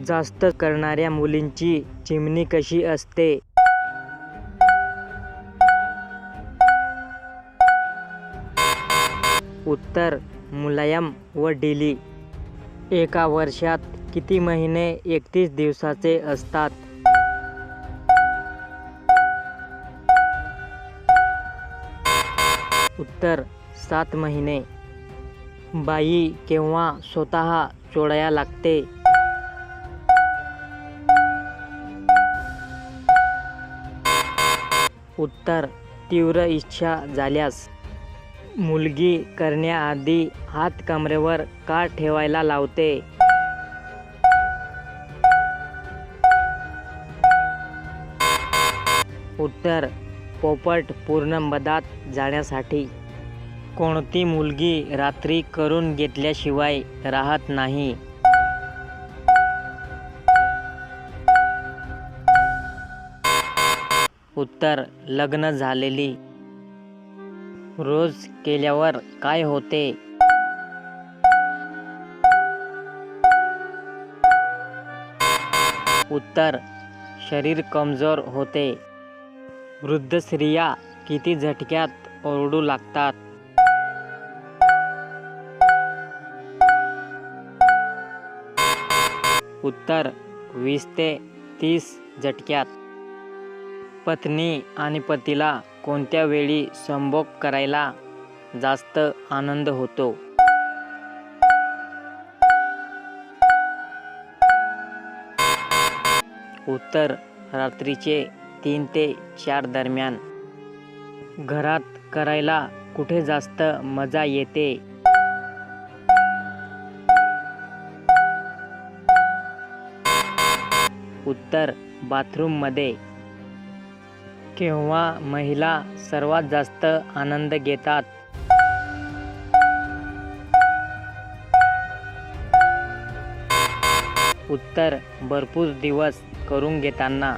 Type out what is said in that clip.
जास्त करणाऱ्या मुलींची चिमणी कशी असते? उत्तर मुलायम व ढिली. एका वर्षात किती महिने 31 दिवसाचे असतात? उत्तर 7 महिने. बाई केव्हा स्वतः चोळाया लागते? उत्तर तीव्र इच्छा झाल्यास. मुलगी करण्याआधी हात कमरेवर का ठेवायला लावते? उत्तर पोपट पूर्ण मधात जाण्यासाठी. कोणती मुलगी रात्री करून घेतल्याशिवाय राहत नाही? उत्तर लग्न झालेली. रोज केल्यावर काय होते? उत्तर शरीर कमजोर होते. वृद्ध स्त्रिया किती झटक्यात ओरडू लागतात? उत्तर 20 ते 30 झटक्यात. पत्नी आणि पतीला कोणत्या वेळी संभोग करायला जास्त आनंद होतो? उत्तर रात्रीचे 3 ते 4 दरम्यान. घरात करायला कुठे जास्त मजा येते? उत्तर बाथरूममध्ये. केव्हा महिला सर्वात जास्त आनंद घेतात? उत्तर भरपूर दिवस करून घेताना.